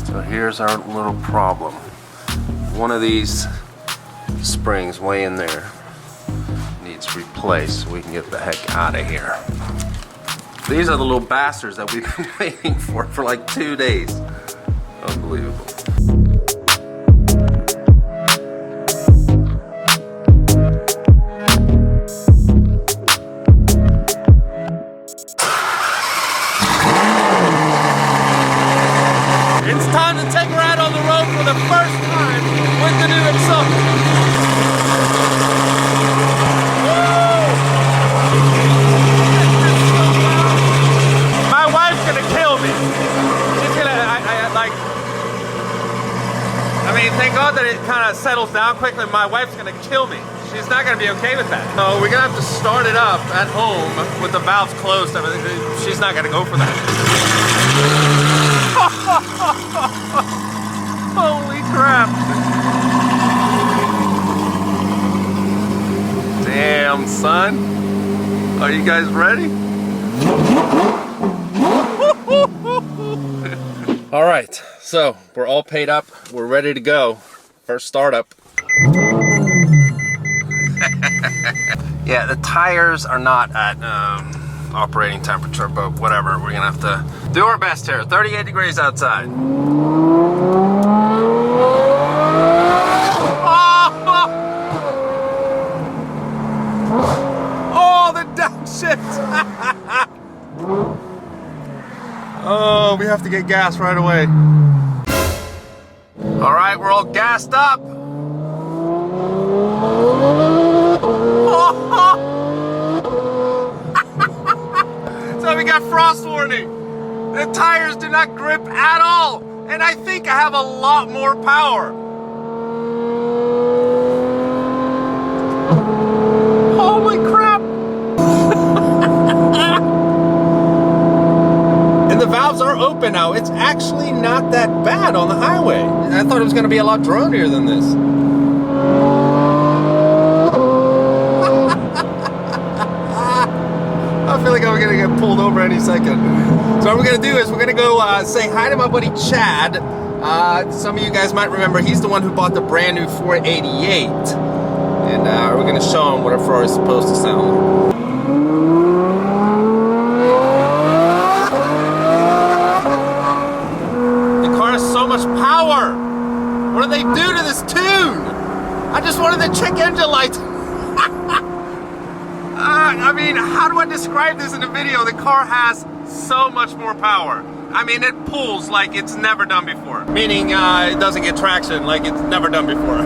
So here's our little problem. One of these springs way in there needs replaced so we can get the heck out of here. These are the little bastards that we've been waiting for like 2 days. Unbelievable. It's time to take her out on the road for the first time with the new Exalt. My wife's gonna kill me. She's gonna, I mean, thank God that it kind of settles down quickly. My wife's gonna kill me. She's not gonna be okay with that. So we're gonna have to start it up at home with the valves closed. I mean, she's not gonna go for that. Holy crap. Damn, son. Are you guys ready? All right, so we're all paid up. We're ready to go. First startup. Yeah, the tires are not at operating temperature, but whatever. We're gonna have to do our best here. 38 degrees outside. Oh, the downshift! Oh, we have to get gas right away. All right, we're all gassed up. So we got frost warning. The tires do not grip at all. And I think I have a lot more power. Holy crap. And the valves are open now. It's actually not that bad on the highway. I thought it was going to be a lot dronier than this. I feel like I'm gonna get pulled over any second. So what we're gonna do is we're gonna go say hi to my buddy Chad. Some of you guys might remember he's the one who bought the brand new 488. And we're gonna show him what a Ferrari is supposed to sound like. The car has so much power. What do they do to this tune? I just wanted the check engine light. I mean, how do I describe this in a video? The car has so much more power. I mean, it pulls like it's never done before. Meaning, it doesn't get traction like it's never done before.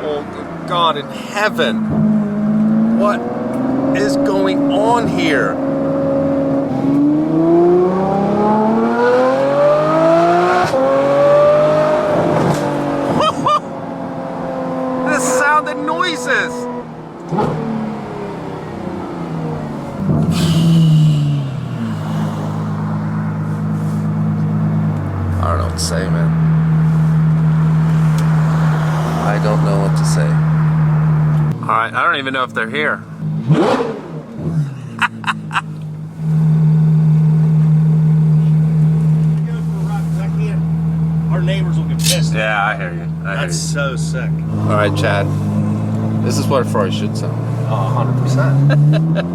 Oh, good God in heaven. What is going on here? The sound and noises. I don't know what to say, man. I don't know what to say. Alright, I don't even know if they're here. Our neighbors will get pissed. Yeah, I hear you. That's so sick. Alright, Chad. This is what a Ferrari should sound. Oh, 100%.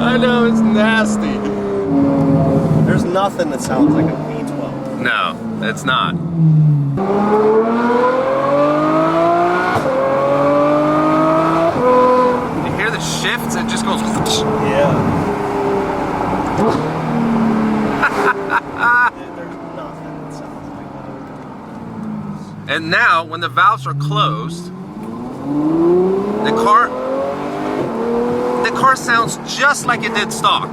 I know, it's nasty. There's nothing that sounds like a V12. No, it's not. You hear the shifts? It just goes. Yeah. There's nothing that sounds like that. And now, when the valves are closed, the car sounds just like it did stock.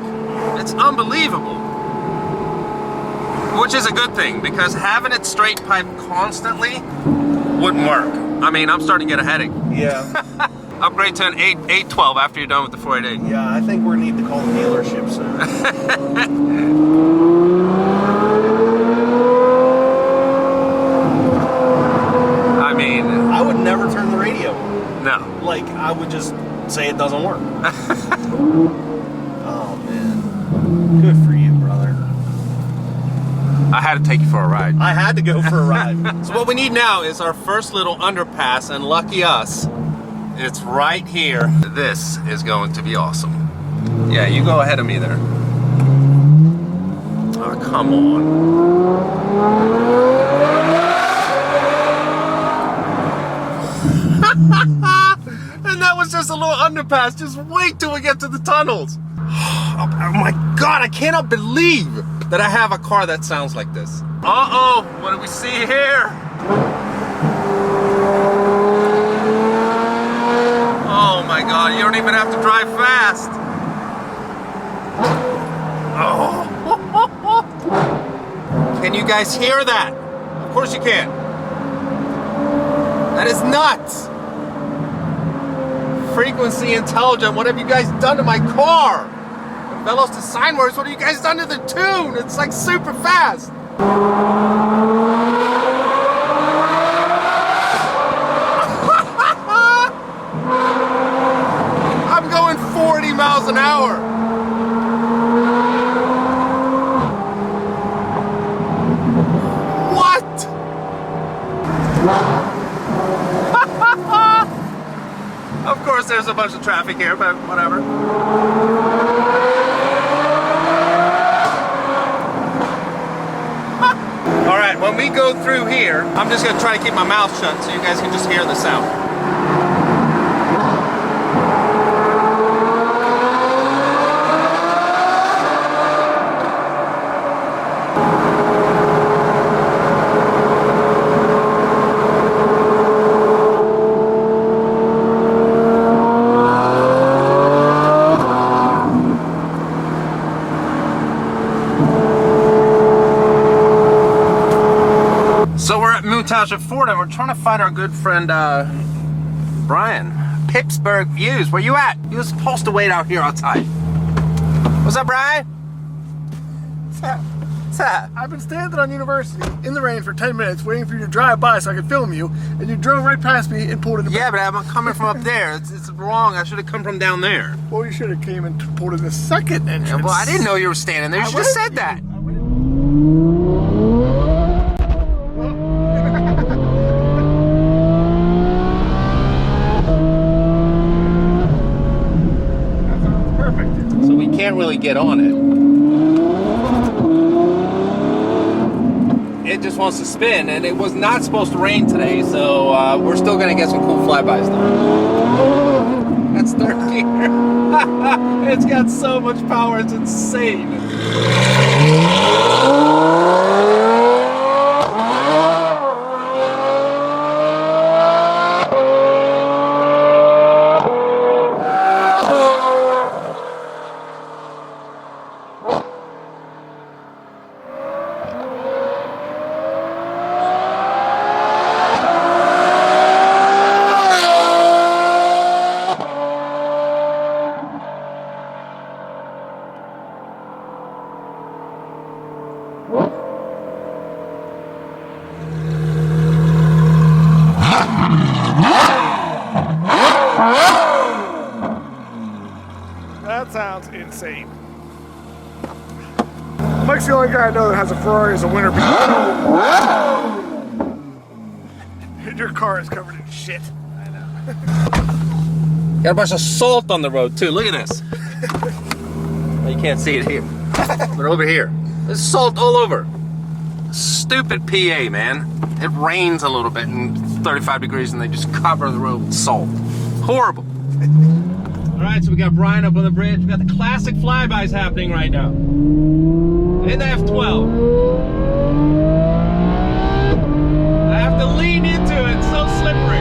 It's unbelievable. Which is a good thing, because having it straight pipe constantly wouldn't work. I mean, I'm starting to get a headache. Yeah. Upgrade to an 812 after you're done with the 488. Yeah, I think we need to call the dealership soon. I mean, I would never turn the radio on. no. Like, I would just say it doesn't work. Oh man, good for you, brother. I had to take you for a ride. I had to go for a ride. So what we need now is our first little underpass, and lucky us, it's right here. This is going to be awesome. Yeah, you go ahead of me there. Oh, come on. And that was just a little underpass. Just wait till we get to the tunnels. Oh my God, I cannot believe that I have a car that sounds like this. Uh-oh, what do we see here? Oh my God, you don't even have to drive fast. Oh. Can you guys hear that? Of course you can. That is nuts. Frequency intelligent, what have you guys done to my car? Velos to sine waves, what have you guys done to the tune? It's like super fast. I'm going 40 miles an hour. What? Of course there's a bunch of traffic here, but whatever. Alright, when we go through here, I'm just going to try to keep my mouth shut so you guys can just hear the sound. So we're at Township Ford and we're trying to find our good friend Brian. Pittsburgh Views, where you at? You were supposed to wait out here outside. What's up, Brian? What's up? I've been standing on University in the rain for 10 minutes waiting for you to drive by so I could film you, and you drove right past me and pulled in the Yeah, but I'm coming from up there. It's wrong. I should have come from down there. Well, you should have came and pulled in the second entrance. Yeah, well, I didn't know you were standing there. You should have said that. So we can't really get on it. It just wants to spin, and it was not supposed to rain today, so we're still gonna get some cool flybys though. That's third gear. It's got so much power, it's insane. That sounds insane. Mike's the only guy I know that has a Ferrari as a winter beat. And your car is covered in shit. I know. Got a bunch of salt on the road too. Look at this. Well, you can't see it here, but over here, there's salt all over. Stupid PA, man. It rains a little bit and 35 degrees, and they just cover the road with salt. Horrible. All right, so we got Brian up on the bridge. We got the classic flybys happening right now. In the F12. I have to lean into it. It's so slippery.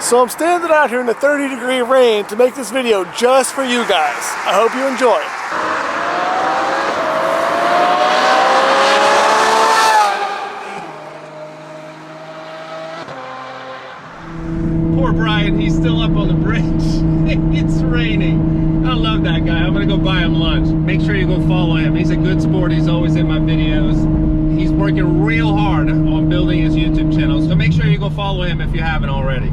So I'm standing out here in the 30-degree rain to make this video just for you guys. I hope you enjoy. Poor Brian, he's still up on the bridge. It's raining. with that guy. I'm gonna go buy him lunch. Make sure you go follow him. He's a good sport. He's always in my videos. He's working real hard on building his YouTube channel. So make sure you go follow him if you haven't already.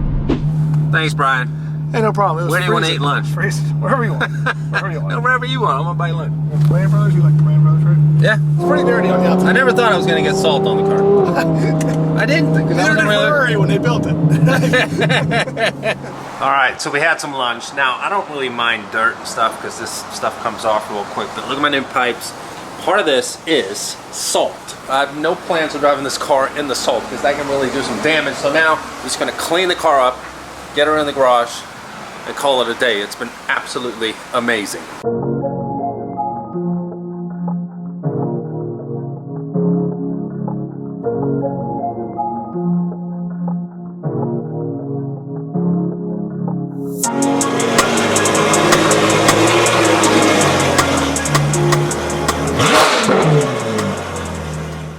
Thanks, Brian. Hey, no problem. It was Where do you want to eat freezing. lunch? Freezing. Wherever you want. Wherever you want. No, wherever you want. I'm gonna buy lunch. Brand Brothers, you like the Brand Brothers, right? Yeah. It's pretty dirty on the outside. I never thought I was gonna get salt on the car. I didn't. Neither did Ferrari when they built it. All right, so we had some lunch. Now, I don't really mind dirt and stuff because this stuff comes off real quick, but look at my new pipes. Part of this is salt. I have no plans of driving this car in the salt because that can really do some damage. So now I'm just gonna clean the car up, get her in the garage, and call it a day. It's been absolutely amazing.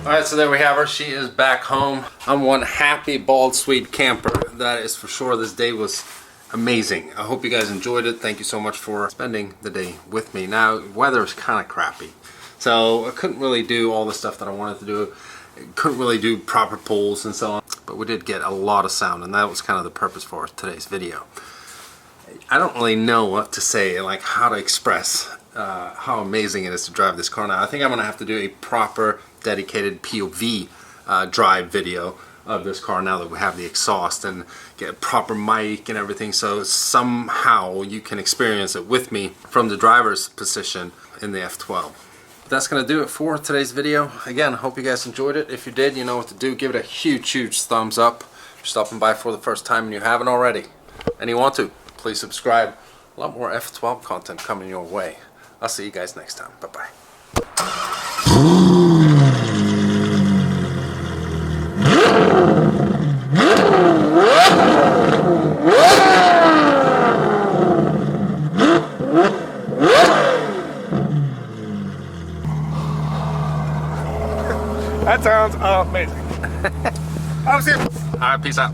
Alright, so there we have her. She is back home. I'm one happy, bald, sweet camper. That is for sure. This day was amazing. I hope you guys enjoyed it. Thank you so much for spending the day with me. Now, weather is kind of crappy, so I couldn't really do all the stuff that I wanted to do. Couldn't really do proper pulls and so on, but we did get a lot of sound, and that was kind of the purpose for today's video. I don't really know what to say, like how to express how amazing it is to drive this car now. I think I'm gonna have to do a proper dedicated POV drive video of this car now that we have the exhaust and get a proper mic and everything, so somehow you can experience it with me from the driver's position in the F12. That's gonna do it for today's video. Again, I hope you guys enjoyed it. If you did, you know what to do. Give it a huge thumbs up. If you're stopping by for the first time and you haven't already, and you want to, please subscribe. A lot more F12 content coming your way. I'll see you guys next time. Bye-bye. That sounds amazing. I'll see you. All right, peace out.